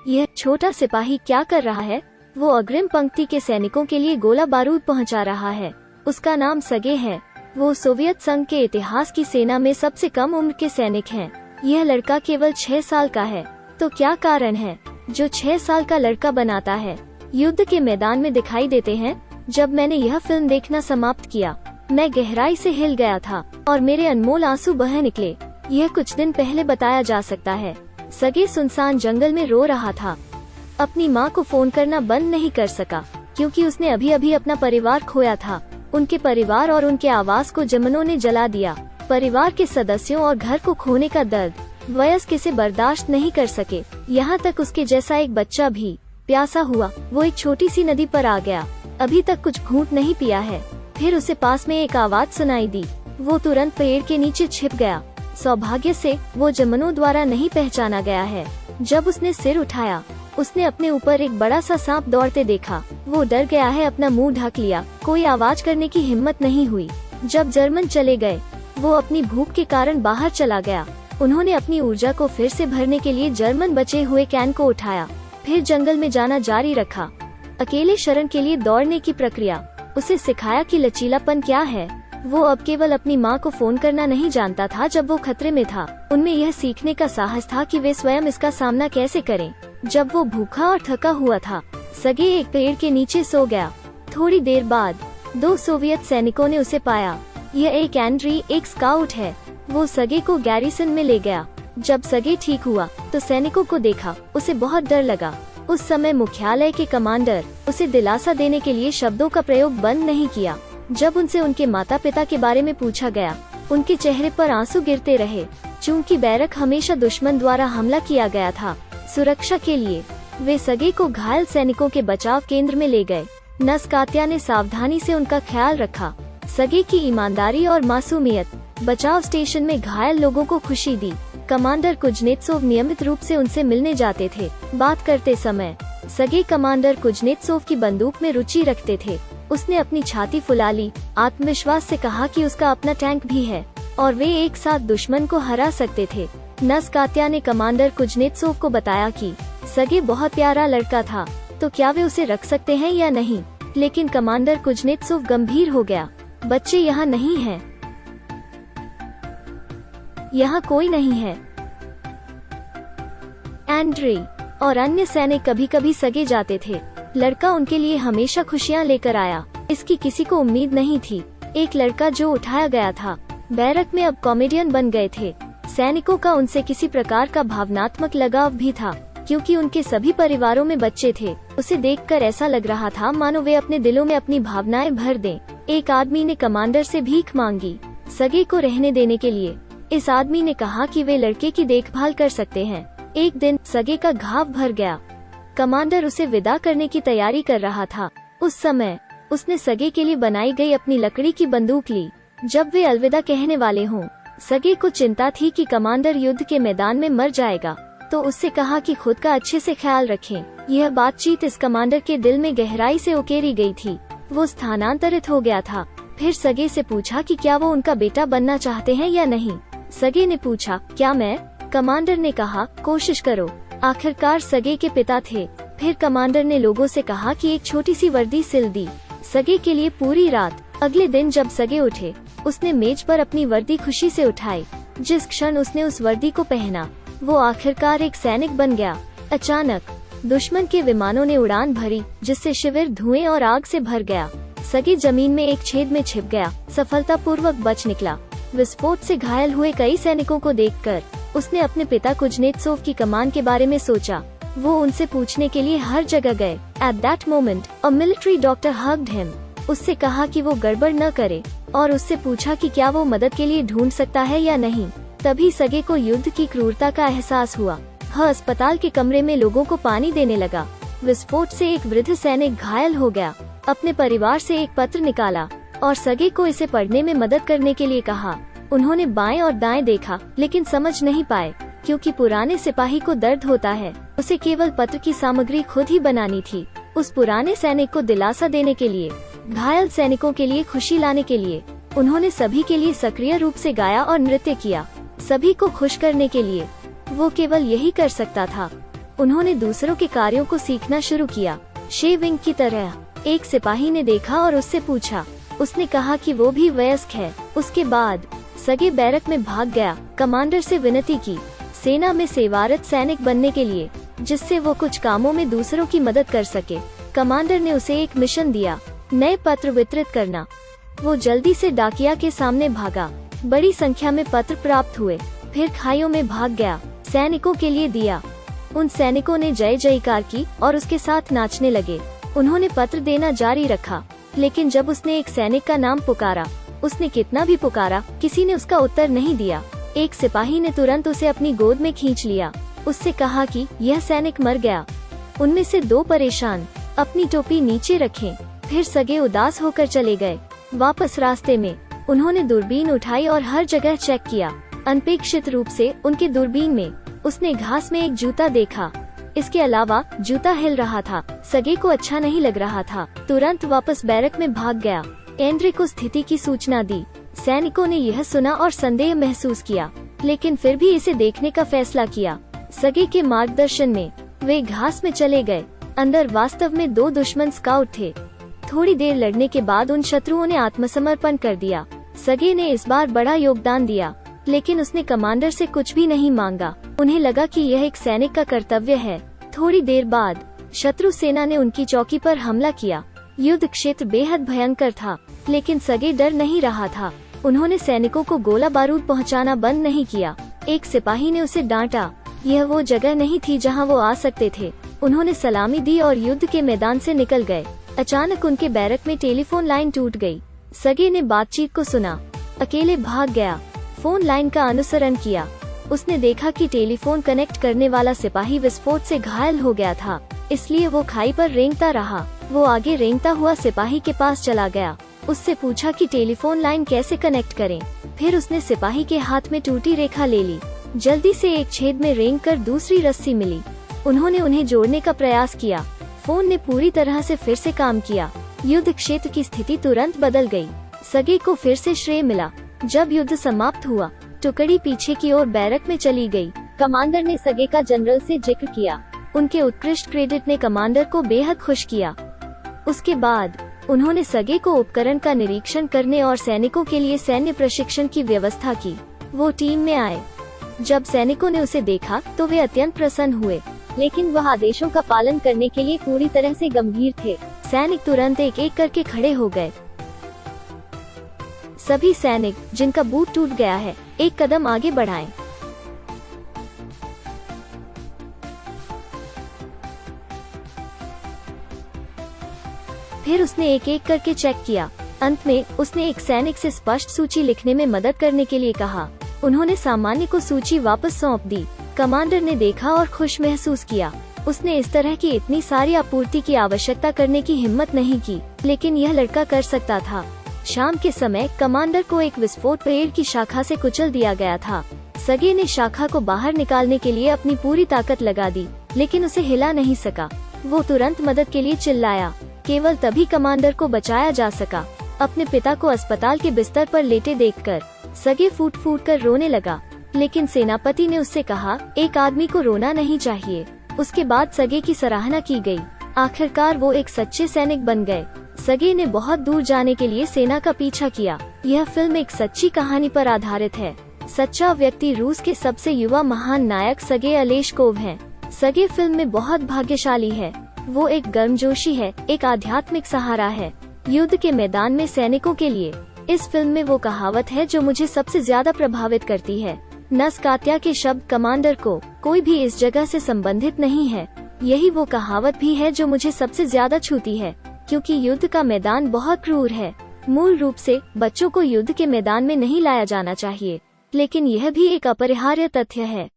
यह छोटा सिपाही क्या कर रहा है? वो अग्रिम पंक्ति के सैनिकों के लिए गोला बारूद पहुंचा रहा है। उसका नाम सगे है। वो सोवियत संघ के इतिहास की सेना में सबसे कम उम्र के सैनिक हैं। यह लड़का केवल 6 साल का है। तो क्या कारण है जो 6 साल का लड़का बनाता है युद्ध के मैदान में दिखाई देते हैं? जब मैंने यह फिल्म देखना समाप्त किया, मैं गहराई से हिल गया था और मेरे अनमोल आंसू बह निकले। यह कुछ दिन पहले बताया जा सकता है। सगे सुनसान जंगल में रो रहा था। अपनी माँ को फोन करना बंद नहीं कर सका क्योंकि उसने अभी अभी अपना परिवार खोया था। उनके परिवार और उनके आवास को जमनों ने जला दिया। परिवार के सदस्यों और घर को खोने का दर्द वयस्क इसे बर्दाश्त नहीं कर सके। यहाँ तक उसके जैसा एक बच्चा भी प्यासा हुआ। वो एक छोटी सी नदी पर आ गया। अभी तक कुछ घूंट नहीं पिया है। फिर उसे पास में एक आवाज सुनाई दी। वो तुरंत पेड़ के नीचे छिप गया। सौभाग्य से वो जमनों द्वारा नहीं पहचाना गया है। जब उसने सिर उठाया, उसने अपने ऊपर एक बड़ा सा सांप दौड़ते देखा। वो डर गया है, अपना मुंह ढक लिया। कोई आवाज करने की हिम्मत नहीं हुई। जब जर्मन चले गए, वो अपनी भूख के कारण बाहर चला गया। उन्होंने अपनी ऊर्जा को फिर से भरने के लिए जर्मन बचे हुए कैन को उठाया, फिर जंगल में जाना जारी रखा। अकेले शरण के लिए दौड़ने की प्रक्रिया उसे सिखाया कि लचीलापन क्या है। वो अब केवल अपनी माँ को फोन करना नहीं जानता था जब वो खतरे में था। उनमें यह सीखने का साहस था कि वे स्वयं इसका सामना कैसे करें। जब वो भूखा और थका हुआ था, सगे एक पेड़ के नीचे सो गया। थोड़ी देर बाद 2 सोवियत सैनिकों ने उसे पाया। यह एक एंड्री, एक स्काउट है। वो सगे को गैरिसन में ले गया। जब सगे ठीक हुआ तो सैनिकों को देखा। उसे बहुत डर लगा। उस समय मुख्यालय के कमांडर उसे दिलासा देने के लिए शब्दों का प्रयोग बंद नहीं किया। जब उनसे उनके माता पिता के बारे में पूछा गया, उनके चेहरे पर आंसू गिरते रहे। चूंकि बैरक हमेशा दुश्मन द्वारा हमला किया गया था, सुरक्षा के लिए वे सगे को घायल सैनिकों के बचाव केंद्र में ले गए। नस्कात्या ने सावधानी से उनका ख्याल रखा। सगे की ईमानदारी और मासूमियत बचाव स्टेशन में घायल लोगों को खुशी दी। कमांडर कुजनेत्सोव नियमित रूप से उनसे मिलने जाते थे। बात करते समय सगे कमांडर कुजनेत्सोव की बंदूक में रुचि रखते थे। उसने अपनी छाती फुला ली, आत्मविश्वास से कहा कि उसका अपना टैंक भी है और वे एक साथ दुश्मन को हरा सकते थे। नस्कात्या ने कमांडर कुजनेत्सोव को बताया कि सगे बहुत प्यारा लड़का था, तो क्या वे उसे रख सकते हैं या नहीं। लेकिन कमांडर कुजनेत्सोव गंभीर हो गया। बच्चे यहाँ नहीं हैं। यहाँ कोई नहीं है। एंड्री और अन्य सैनिक कभी कभी सगे जाते थे। लड़का उनके लिए हमेशा खुशियाँ लेकर आया। इसकी किसी को उम्मीद नहीं थी। एक लड़का जो उठाया गया था, बैरक में अब कॉमेडियन बन गए थे। सैनिकों का उनसे किसी प्रकार का भावनात्मक लगाव भी था क्योंकि उनके सभी परिवारों में बच्चे थे। उसे देखकर ऐसा लग रहा था मानो वे अपने दिलों में अपनी भावनाएं भर दें। एक आदमी ने कमांडर से भीख मांगी सगे को रहने देने के लिए। इस आदमी ने कहा कि वे लड़के की देखभाल कर सकते हैं। एक दिन सगे का घाव भर गया। कमांडर उसे विदा करने की तैयारी कर रहा था। उस समय उसने सगे के लिए बनाई गई अपनी लकड़ी की बंदूक ली। जब वे अलविदा कहने वाले हों, सगे को चिंता थी कि कमांडर युद्ध के मैदान में मर जाएगा, तो उससे कहा कि खुद का अच्छे से ख्याल रखें। यह बातचीत इस कमांडर के दिल में गहराई से उकेरी गई थी। वो स्थानांतरित हो गया था। फिर सगे से पूछा कि क्या वो उनका बेटा बनना चाहते हैं या नहीं। सगे ने पूछा, क्या मैं? कमांडर ने कहा, कोशिश करो। आखिरकार सगे के पिता थे। फिर कमांडर ने लोगों से कहा कि एक छोटी सी वर्दी सिल दी सगे के लिए पूरी रात। अगले दिन जब सगे उठे, उसने मेज पर अपनी वर्दी खुशी से उठाई। जिस क्षण उसने उस वर्दी को पहना, वो आखिरकार एक सैनिक बन गया। अचानक दुश्मन के विमानों ने उड़ान भरी, जिससे शिविर धुएं और आग से भर गया। सगे जमीन में एक छेद में छिप गया, सफलतापूर्वक बच निकला। विस्फोट से घायल हुए कई सैनिकों को देखकर उसने अपने पिता कुजनेत्सोव की कमान के बारे में सोचा। वो उनसे पूछने के लिए हर जगह गए। At that moment a military doctor hugged him. उससे कहा कि वो गड़बड़ न करे और उससे पूछा कि क्या वो मदद के लिए ढूंढ सकता है या नहीं। तभी सगे को युद्ध की क्रूरता का एहसास हुआ। वह अस्पताल के कमरे में लोगों को पानी देने लगा। विस्फोट से एक वृद्ध सैनिक घायल हो गया। अपने परिवार से एक पत्र निकाला और सगे को इसे पढ़ने में मदद करने के लिए कहा। उन्होंने बाएं और दाएं देखा लेकिन समझ नहीं पाए क्योंकि पुराने सिपाही को दर्द होता है। उसे केवल पत्र की सामग्री खुद ही बनानी थी। उस पुराने सैनिक को दिलासा देने के लिए, घायल सैनिकों के लिए खुशी लाने के लिए उन्होंने सभी के लिए सक्रिय रूप से गाया और नृत्य किया। सभी को खुश करने के लिए वो केवल यही कर सकता था। उन्होंने दूसरों के कार्यों को सीखना शुरू किया, शेविंग की तरह। एक सिपाही ने देखा और उससे पूछा। उसने कहा कि वो भी वयस्क है। उसके बाद सगे बैरक में भाग गया, कमांडर से विनती की सेना में सेवारत सैनिक बनने के लिए, जिससे वो कुछ कामों में दूसरों की मदद कर सके। कमांडर ने उसे एक मिशन दिया, नए पत्र वितरित करना। वो जल्दी से डाकिया के सामने भागा। बड़ी संख्या में पत्र प्राप्त हुए। फिर खाइयों में भाग गया, सैनिकों के लिए दिया। उन सैनिकों ने जय जयकार की और उसके साथ नाचने लगे। उन्होंने पत्र देना जारी रखा, लेकिन जब उसने एक सैनिक का नाम पुकारा, उसने कितना भी पुकारा, किसी ने उसका उत्तर नहीं दिया। एक सिपाही ने तुरंत उसे अपनी गोद में खींच लिया। उससे कहा कि यह सैनिक मर गया। उनमें से 2 परेशान अपनी टोपी नीचे रखें। फिर सगे उदास होकर चले गए। वापस रास्ते में उन्होंने दूरबीन उठाई और हर जगह चेक किया। अनपेक्षित रूप से उनके दूरबीन में उसने घास में एक जूता देखा। इसके अलावा जूता हिल रहा था। सगे को अच्छा नहीं लग रहा था। तुरंत वापस बैरक में भाग गया। एंड्रे को स्थिति की सूचना दी। सैनिकों ने यह सुना और संदेह महसूस किया, लेकिन फिर भी इसे देखने का फैसला किया। सगे के मार्गदर्शन में वे घास में चले गए। अंदर वास्तव में 2 दुश्मन स्काउट थे। थोड़ी देर लड़ने के बाद उन शत्रुओं ने आत्मसमर्पण कर दिया। सगे ने इस बार बड़ा योगदान दिया, लेकिन उसने कमांडर से कुछ भी नहीं मांगा। उन्हें लगा कि यह एक सैनिक का कर्तव्य है। थोड़ी देर बाद शत्रु सेना ने उनकी चौकी पर हमला किया। युद्ध क्षेत्र बेहद भयंकर था, लेकिन सगे डर नहीं रहा था। उन्होंने सैनिकों को गोला बारूद पहुंचाना बंद नहीं किया। एक सिपाही ने उसे डांटा। यह वो जगह नहीं थी जहां वो आ सकते थे। उन्होंने सलामी दी और युद्ध के मैदान से निकल गए। अचानक उनके बैरक में टेलीफोन लाइन टूट गई। सगे ने बातचीत को सुना, अकेले भाग गया। फोन लाइन का अनुसरण किया। उसने देखा कि टेलीफोन कनेक्ट करने वाला सिपाही विस्फोट से घायल हो गया था, इसलिए वो खाई पर रेंगता रहा। वो आगे रेंगता हुआ सिपाही के पास चला गया। उससे पूछा कि टेलीफोन लाइन कैसे कनेक्ट करें। फिर उसने सिपाही के हाथ में टूटी रेखा ले ली। जल्दी से एक छेद में रेंगकर दूसरी रस्सी मिली। उन्होंने उन्हें जोड़ने का प्रयास किया। फोन ने पूरी तरह से फिर से काम किया। युद्ध क्षेत्र की स्थिति तुरंत बदल गई। सगे को फिर से श्रेय मिला। जब युद्ध समाप्त हुआ, टुकड़ी पीछे की ओर बैरक में चली गई। कमांडर ने सगे का जनरल से जिक्र किया। उनके उत्कृष्ट क्रेडिट ने कमांडर को बेहद खुश किया। उसके बाद उन्होंने सगे को उपकरण का निरीक्षण करने और सैनिकों के लिए सैन्य प्रशिक्षण की व्यवस्था की। वो टीम में आए। जब सैनिकों ने उसे देखा तो वे अत्यंत प्रसन्न हुए, लेकिन वह आदेशों का पालन करने के लिए पूरी तरह से गंभीर थे। सैनिक तुरंत एक एक करके खड़े हो गए। सभी सैनिक जिनका बूट टूट गया है, एक कदम आगे बढ़ाएं। फिर उसने एक एक करके चेक किया। अंत में उसने एक सैनिक से स्पष्ट सूची लिखने में मदद करने के लिए कहा। उन्होंने सामान्य को सूची वापस सौंप दी। कमांडर ने देखा और खुश महसूस किया। उसने इस तरह की इतनी सारी आपूर्ति की आवश्यकता करने की हिम्मत नहीं की, लेकिन यह लड़का कर सकता था। शाम के समय कमांडर को एक विस्फोट पेड़ की शाखा से कुचल दिया गया था। सगे ने शाखा को बाहर निकालने के लिए अपनी पूरी ताकत लगा दी, लेकिन उसे हिला नहीं सका। वो तुरंत मदद के लिए चिल्लाया। केवल तभी कमांडर को बचाया जा सका। अपने पिता को अस्पताल के बिस्तर पर लेटे देखकर सगे फूट फूट कर रोने लगा, लेकिन सेनापति ने उससे कहा, एक आदमी को रोना नहीं चाहिए। उसके बाद सगे की सराहना की गई। आखिरकार वो एक सच्चे सैनिक बन गए। सगे ने बहुत दूर जाने के लिए सेना का पीछा किया। यह फिल्म एक सच्ची कहानी पर आधारित है। सच्चा व्यक्ति रूस के सबसे युवा महान नायक सगे अलेशकोव हैं। सगे फिल्म में बहुत भाग्यशाली है। वो एक गर्मजोशी है, एक आध्यात्मिक सहारा है युद्ध के मैदान में सैनिकों के लिए। इस फिल्म में वो कहावत है जो मुझे सबसे ज्यादा प्रभावित करती है। नस्कात्या के शब्द कमांडर को कोई भी इस जगह से संबंधित नहीं है। यही वो कहावत भी है जो मुझे सबसे ज्यादा छूती है, क्योंकि युद्ध का मैदान बहुत क्रूर है। मूल रूप से बच्चों को युद्ध के मैदान में नहीं लाया जाना चाहिए, लेकिन यह भी एक अपरिहार्य तथ्य है।